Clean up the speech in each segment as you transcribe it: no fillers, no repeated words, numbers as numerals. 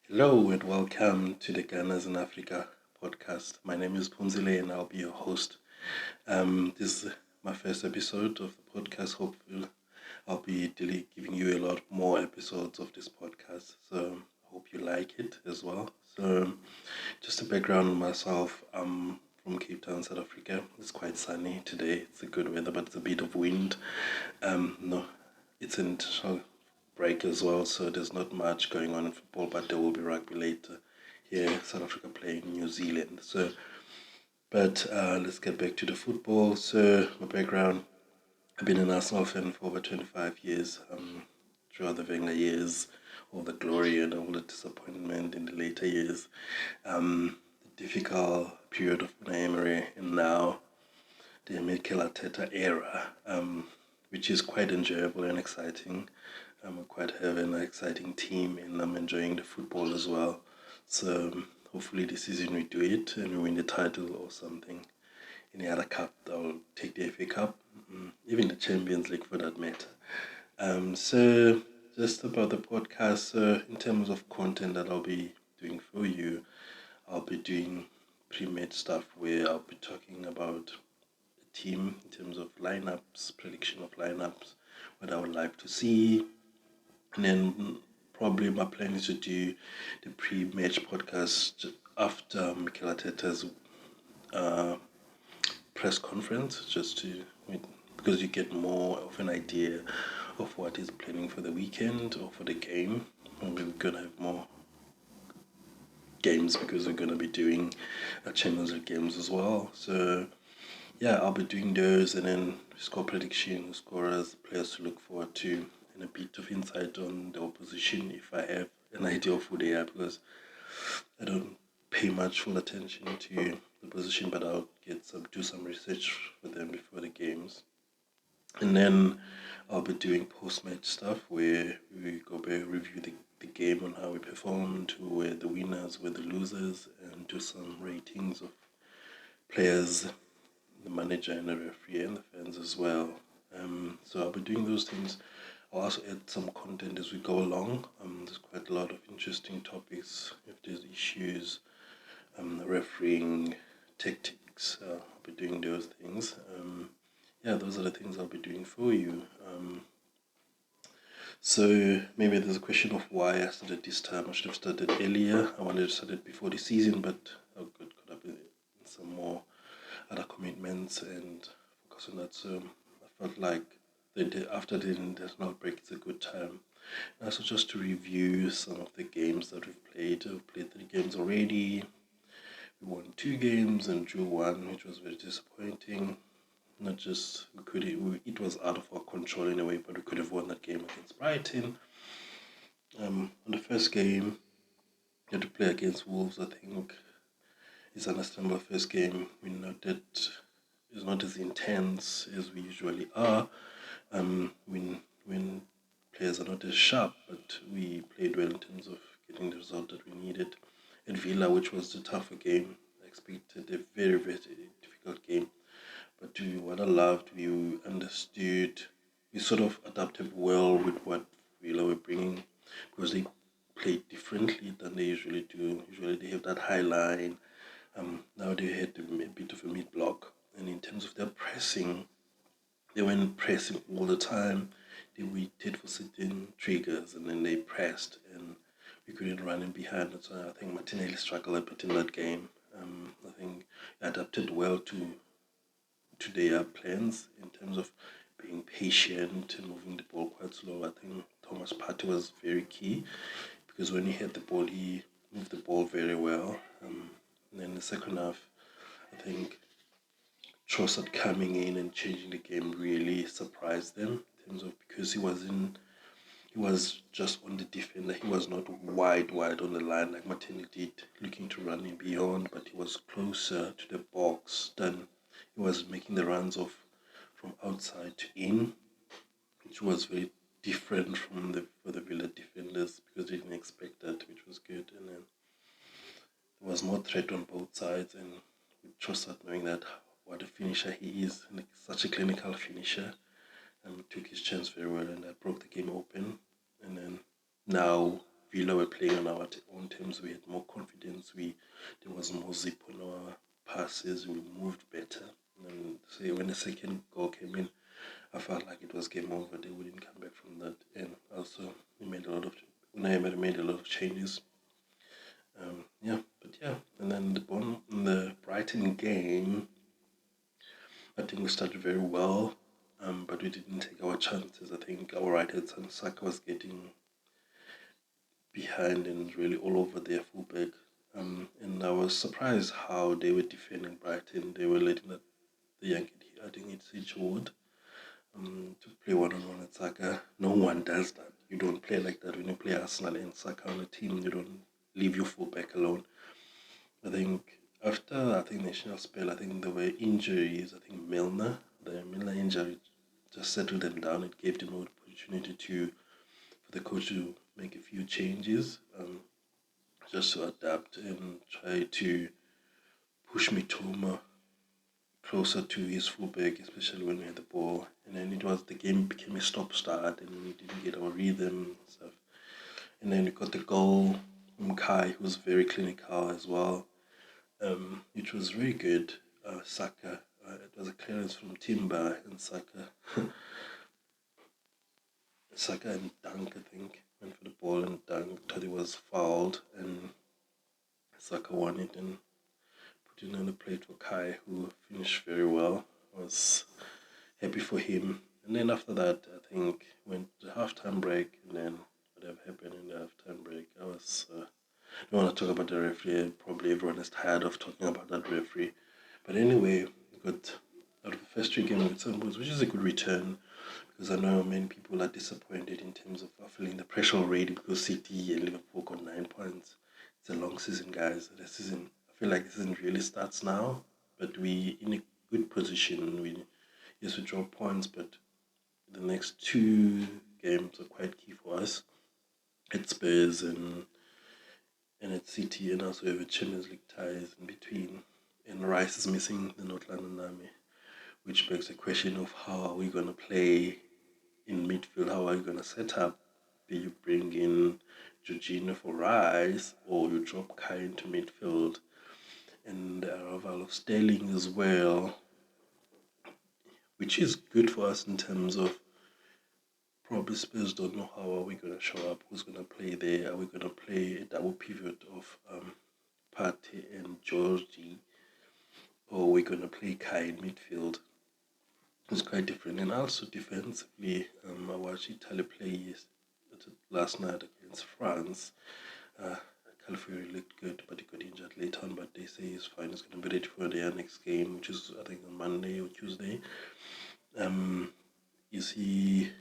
Hello and welcome to the Gunners in Africa podcast. My name is Punzile and I'll be your host. This is my first episode of the podcast. Hopefully, I'll be giving you a lot more episodes of this podcast. So, I hope you like it as well. So, just a background on myself. I'm from Cape Town, South Africa. It's quite sunny today. It's a good weather, but it's a bit of wind. No, it's an international break as well, so there's not much going on in football, but there will be rugby later. Here, South Africa playing New Zealand. But let's get back to the football. So, my background, I've been an Arsenal fan for over 25 years, throughout the Wenger years, all the glory and all the disappointment in the later years, the difficult period of Unai Emery, and now the Mikel Arteta era, which is quite enjoyable and exciting. We quite have an exciting team, and I'm enjoying the football as well. So hopefully this season we do it and we win the title or something. Any other cup, I'll take the FA Cup, even the Champions League for that matter. So just about the podcast, in terms of content that I'll be doing for you, I'll be doing pre-match stuff where I'll be talking about the team in terms of lineups, prediction of lineups, what I would like to see, and then probably my plan is to do the pre-match podcast after Mikel Arteta's uh, press conference, just to because you get more of an idea of what he's planning for the weekend or for the game. And we're gonna have more games because we're gonna be doing Champions League games as well. So yeah, I'll be doing those, and then score prediction, scorers, players to look forward to, and a bit of insight on the opposition if I have an idea of who they are, because I don't pay much full attention to the position, but I'll do some research for them before the games. And then I'll be doing post-match stuff where we go back, review the game on how we performed, who were the winners, who were the losers, and do some ratings of players, the manager and the referee and the fans as well. So I'll be doing those things. I'll also add some content as we go along. There's quite a lot of interesting topics. If there's issues, refereeing, tactics, I'll be doing those things. Yeah, those are the things I'll be doing for you. So maybe there's a question of why I started this time. I should have started earlier. I wanted to start it before the season, but I got caught up in some more other commitments and focus on that. So I felt like after the international break, it's a good time. And also just to review some of the games that we've played. We've played 3 games already. We won 2 games and drew one, which was very disappointing. Not just it was out of our control in a way, but we could have won that game against Brighton. On the first game, we had to play against Wolves. I think it's understandable. First game, we know that it's not as intense as we usually are. When players are not as sharp, but we played well in terms of getting the result that we needed. At Villa, which was the tougher game, I expected a very, very difficult game. But to what I loved, we understood, we sort of adapted well with what Villa were bringing, because they played differently than they usually do. Usually they have that high line. Now they had a bit of a mid block, and in terms of their pressing, they weren't pressing all the time. They waited for certain triggers, and then they pressed, and we couldn't run in behind. So I think Martinelli struggled a bit in that game. I think he adapted well to their plans in terms of being patient and moving the ball quite slow. I think Thomas Partey was very key, because when he had the ball, he moved the ball very well. And then the second half, I think Trossard coming in and changing the game really surprised them in terms of, because he was just on the defender. He was not wide on the line like Martinelli did, looking to run in beyond, but he was closer to the box than he was making the runs from outside to in, which was very different for the Villa defenders, because they didn't expect that, which was good. And then there was more threat on both sides, and with Trossard knowing that what a finisher he is, and such a clinical finisher, and took his chance very well, and that broke the game open. And then now Villa were playing on our own terms. We had more confidence. There was more zip on our passes. We moved better. And say when the second goal came in, I felt like it was game over. They wouldn't come back from that. And also, Unai Emery made a lot of changes. And then the Brighton game, I think we started very well, but we didn't take our chances. I think our right-hand son Saka was getting behind and really all over their fullback. And I was surprised how they were defending Brighton. They were letting the young kid, I think it's Wood, to play one-on-one at Saka. No one does that. You don't play like that when you play Arsenal and Saka on a team. You don't leave your fullback alone. I think after national spell, I think there were injuries. I think the Milner injury just settled them down. It gave them an opportunity for the coach to make a few changes, just to adapt and try to push Mitoma closer to his fullback, especially when we had the ball. And then the game became a stop-start, and we didn't get our rhythm and stuff. And then we got the goal from Kai, who was very clinical as well, which was very good. Saka, it was a clearance from Timber, and Saka and Dunk, I think, went for the ball, and Dunk thought he was fouled, and Saka won it and put it on the plate for Kai, who finished very well. I was happy for him. And then after that, I think went to halftime break, and then whatever happened in the halftime break, I don't want to talk about the referee. Probably everyone is tired of talking about that referee. But anyway, we got out of the first three games with some points, which is a good return, because I know many people are disappointed in terms of feeling the pressure already because City and Liverpool got 9 points. It's a long season, guys. I feel like the season really starts now, but we in a good position. We drop points, but the next two games are quite key for us. It's Spurs and it's City, and also we have a Champions League ties in between. And Rice is missing the North London Army, which begs the question of how are we going to play in midfield? How are you going to set up? Do you bring in Jorginho for Rice, or you drop Kai into midfield? And the arrival of Sterling as well, which is good for us in terms of probably Spurs don't know how are we going to show up, who's going to play there. Are we going to play a double pivot of Partey and Georgie, or are we going to play Kai in midfield? It's quite different. And also defensively, I watched Italy play last night against France. Calafiori looked good, but he got injured later on, but they say he's fine. He's going to be ready for their next game, which is, I think, on Monday or Tuesday. Is he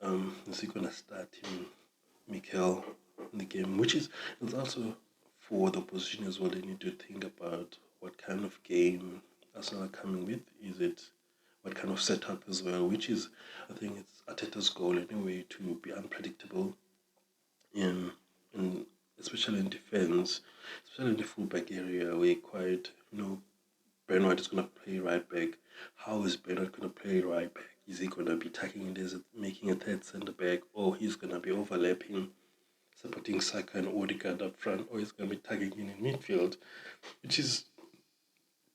going to start him, Mikel, in the game? Which is it's also for the opposition as well. They need to think about what kind of game Arsenal are coming with. Is it what kind of setup as well? Which is, I think, it's Arteta's goal anyway, to be unpredictable in especially in defense, especially in the fullback area. We're quite, Ben White is going to play right back. How is Ben White going to play right back? Is he going to be tucking in there, making a third centre back, or he's going to be overlapping, supporting Saka and Odegaard up front, or he's going to be tugging in midfield, which is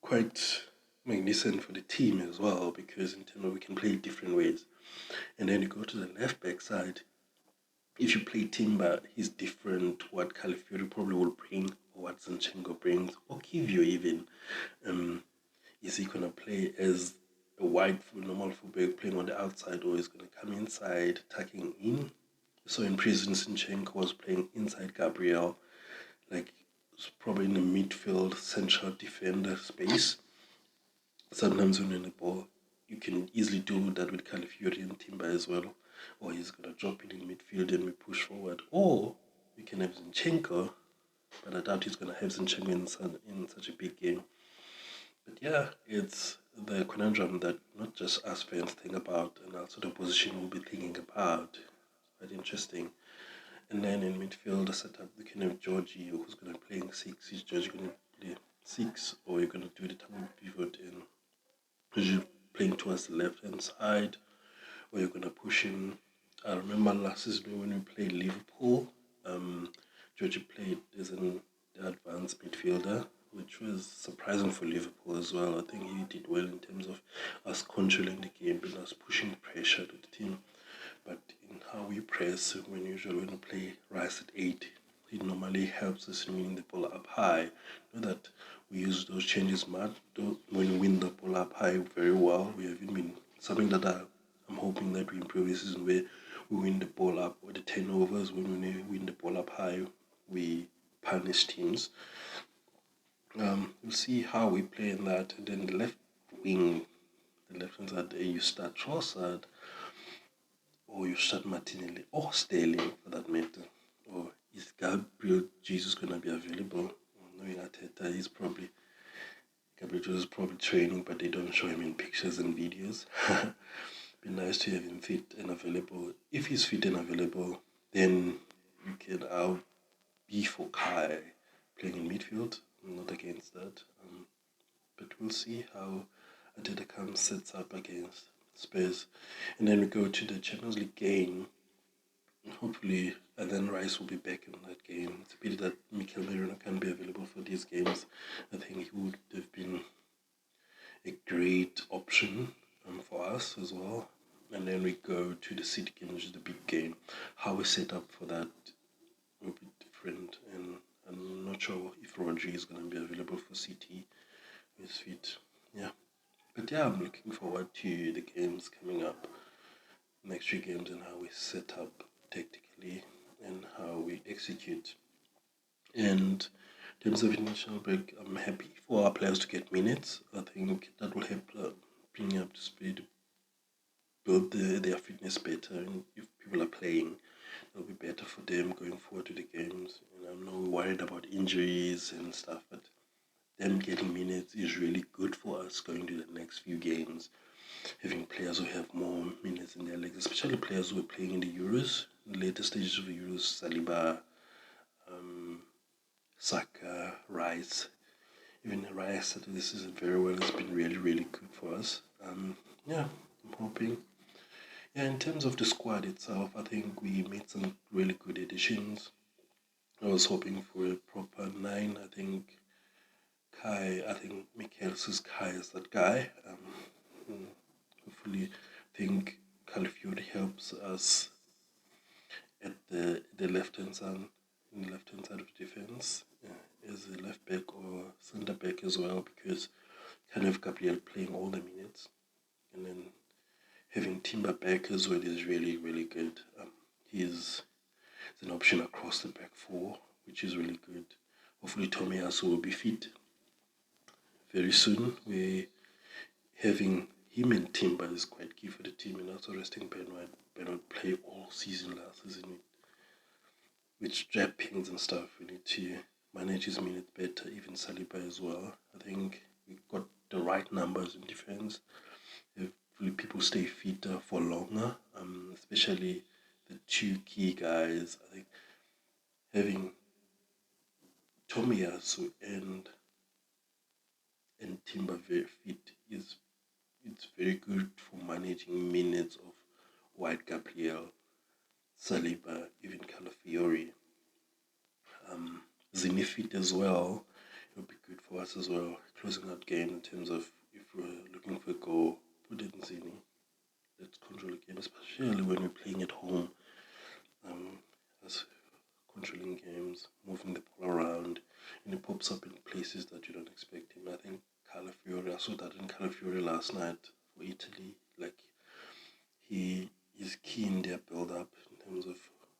quite magnificent for the team as well, because in terms of we can play different ways. And then you go to the left back side. If you play Timber, he's different to what Calafiori probably will bring, or what Zinchenko brings, or Kivio even. Is he going to play as a normal fullback playing on the outside, or is going to come inside, tucking in? So in prison, Zinchenko was playing inside Gabriel, like probably in the midfield, central defender space. Sometimes when you're in the ball, you can easily do that with Calafiori and Timber as well. Or he's going to drop it in midfield and we push forward. Or we can have Zinchenko, but I doubt he's going to have Zinchenko in such a big game. But yeah, it's the conundrum that not just us fans think about, and also the opposition will be thinking about. Quite interesting. And then in midfield, the setup, we can have Georgie, who's going to be playing 6. Is Georgie going to play 6, or you're going to do the double pivot because you're playing towards the left-hand side, or you're going to push him I remember last season when we played Liverpool, Georgie played as an advanced midfielder, which was surprising for Liverpool as well. I think he did well in terms of us controlling the game and us pushing pressure to the team. But in how we press, when we play Rice at 8, it normally helps us in winning the ball up high. Know that we use those changes when we win the ball up high very well. We have been something that I'm hoping that we improve this season, where we win the ball up, or the turnovers, when we win the ball up high, we punish teams. We'll see how we play in that. And then the left wing, the left hand side, you start Trossard, or you start Martinelli, or Sterling for that matter. Or is Gabriel Jesus going to be available? Knowing Arteta, Gabriel Jesus is probably training, but they don't show him in pictures and videos. Be nice to have him fit and available. If he's fit and available, then you can be for Kai playing in midfield. I'm not against that. But we'll see how Arteta sets up against Spurs. And then we go to the Champions League game. Hopefully, and then Rice will be back in that game. It's a pity that Mikel Merino can't be available for these games. I think he would have been a great option for us as well. And then we go to the City game, which is the big game. How we set up for that will be different. And I'm not sure if Rodri is going to be available for City with fit. Yeah. But yeah, I'm looking forward to the games coming up. Next 3 games, and how we set up tactically and how we execute. And in terms of international break, I'm happy for our players to get minutes. I think that will help bring up to speed, build their fitness better. And if people are playing, it'll be better for them going forward to the games. And I'm not worried about injuries and stuff, but them getting minutes is really good for us going to the next few games. Having players who have more minutes in their legs, especially players who are playing in the Euros, in the later stages of the Euros, Saliba, Saka, Rice. Even Rice, this is very well. It's been really, really good for us. Yeah, I'm hoping. Yeah, in terms of the squad itself, I think we made some really good additions. I was hoping for a proper 9. I think Mikel says Kai is that guy. Hopefully, I think Calafiori helps us at the left hand side, in the left hand side of the defense, as a left back or centre back as well, because kind of Gabriel playing all the minutes, and then having Timber back as well is really, really good. He's an option across the back 4, which is really good. Hopefully Tomiyasu will be fit very soon. We're having him and Timber is quite key for the team, and also resting Benoit. Benoit played all season last season with strap pains and stuff. We need to manage his minutes better, even Saliba as well. I think we've got the right numbers in defense. Hopefully people stay fitter for longer, especially the 2 key guys. I think having Tomiyasu and Timber very fit it's very good for managing minutes of White, Gabriel, Saliba, even Calafiori. Zini fit as well. It would be good for us as well. Closing out game in terms of if we're looking for a goal, put it in Zini. Let's control the game, especially when we're playing at home. As controlling games, moving the ball around, and it pops up in places that you don't expect him. I think Calafiori, I saw that in Calafiori last night for Italy. Like, he is key in their build-up in terms of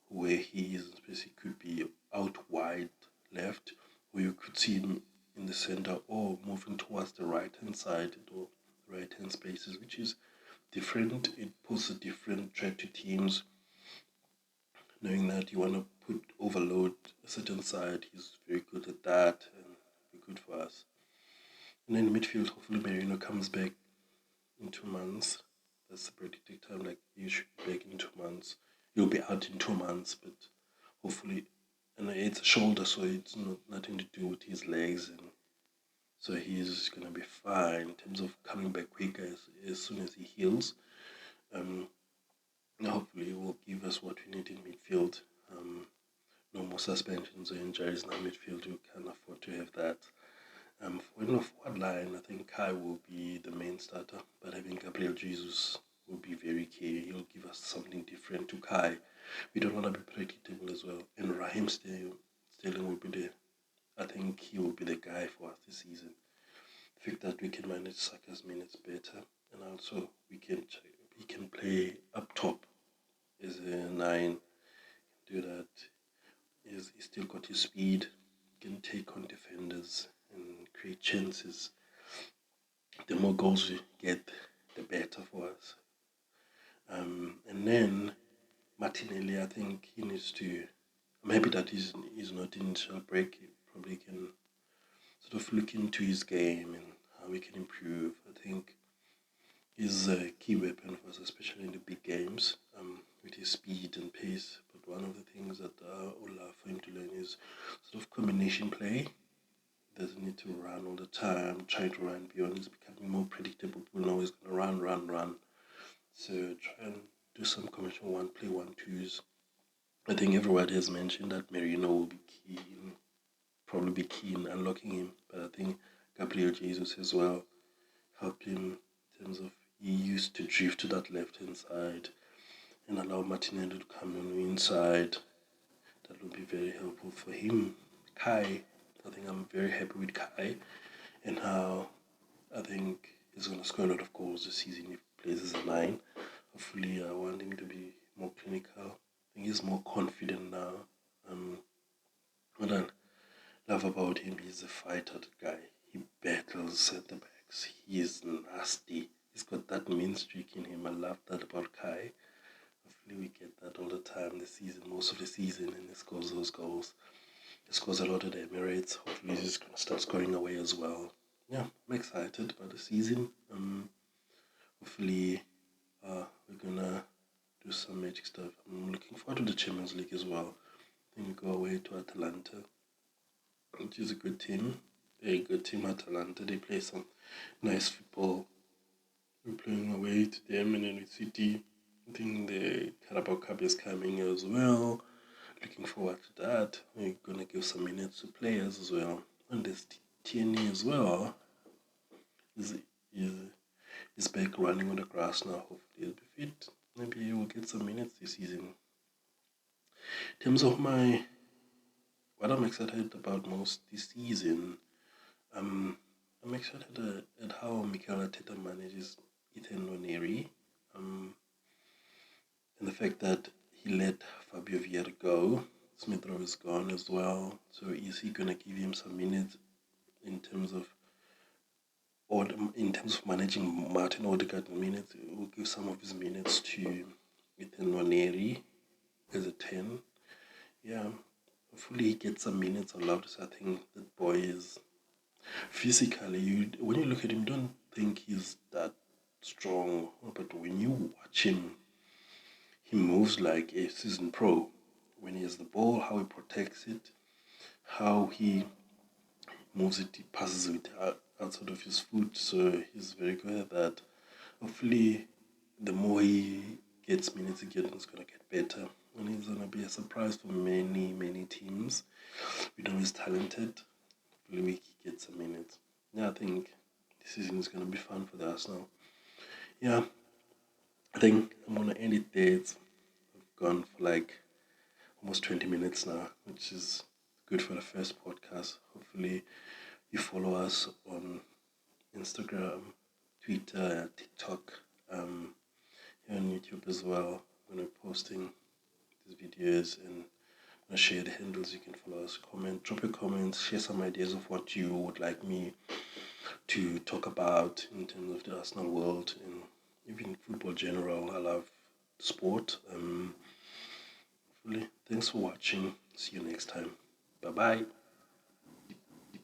where he is, especially could be out wide left, or you could see him in the center, or moving towards the right-hand side or right-hand spaces, which is different. It poses a different threat to teams. Knowing that you want to overload a certain side, he's very good at that, and be good for us. And then midfield, hopefully Merino comes back in 2 months. That's the predicted time. Like, he should be back in 2 months. He'll be out in 2 months, but hopefully, and it's a shoulder, so it's nothing to do with his legs, and so he's gonna be fine in terms of coming back quicker as soon as he heals. hopefully he will give us what we need in midfield. No more suspensions or injuries in our midfield. We can't afford to have that. For the forward line, I think Kai will be the main starter, but having Gabriel Jesus will be very key. He'll give us something different to Kai. We don't want to be predictable as well. And Raheem Sterling will be there. I think he will be the guy for us this season. The fact that we can manage Saka's minutes better, and also he can play up top as a 9. Do that. He's still got his speed. He can take on defenders and create chances. The more goals we get, the better for us. And then Martinelli, I think he needs to. I'm happy that he's not in initial break. He probably can sort of look into his game and how we can improve. I think he's a key weapon for us, especially in the big games, with his speed and pace. But one of the things that I would love for him to learn is sort of combination play. He doesn't need to run all the time, trying to run beyond. He's becoming more predictable. People know he's going to run. So try and do some commercial one, play 1-2s. I think everybody has mentioned that Merino will be probably be key in unlocking him. But I think Gabriel Jesus as well helped him in terms of he used to drift to that left-hand side and allow Martinelli to come on the inside. That would be very helpful for him. Kai, I think I'm very happy with Kai and how I think he's going to score a lot of goals this season if he plays as a 9. Hopefully, I want him to be more clinical. I think he's more confident now. What I love about him, he's a fighter guy. He battles at the backs. He is nasty. He's got that mean streak in him. I love that about Kai. Hopefully we get that all the time this season, most of the season, and he scores those goals. He scores a lot at the Emirates. Hopefully he's going to start scoring away as well. Yeah, I'm excited about the season. Hopefully we're going to do some magic stuff. I'm looking forward to the Champions League as well. I think we go away to Atalanta, which is a good team. Very good team, Atalanta. They play some nice football. We're playing away to them, and then with City. I think the Carabao Cup is coming as well. Looking forward to that. We're going to give some minutes to players as well. And there's Tierney as well. He's back running on the grass now. Hopefully he'll be fit. Maybe he will get some minutes this season. In terms of what I'm excited about most this season, I'm excited at how Mikel Arteta manages Ethan Nwaneri, and the fact that he let Fabio Vieira go. Smith Rowe is gone as well. So is he gonna give him some minutes in terms of managing Martin Odegaard minutes? We'll give some of his minutes to Ethan Nwaneri as a 10. Yeah, hopefully he gets some minutes allowed. So I think that boy is physically, when you look at him, you don't think he's that strong. But when you watch him, he moves like a seasoned pro. When he has the ball, how he protects it, how he moves it, he passes it outside of his foot. So he's very good at that. Hopefully, the more he gets minutes again, it's going to get better. And he's going to be a surprise for many, many teams. We know he's talented. Hopefully, we get some minutes. Yeah, I think this season is going to be fun for the Arsenal. Yeah, I think I'm going to end it there. I've gone for like almost 20 minutes now, which is good for the first podcast. Hopefully, you follow us on Instagram, Twitter, TikTok, here on YouTube as well. I'm going to be posting these videos and I'm going to share the handles. You can follow us, drop your comments, share some ideas of what you would like me to talk about in terms of the Arsenal world and even football general. I love sport. Thanks for watching. See you next time. Bye-bye.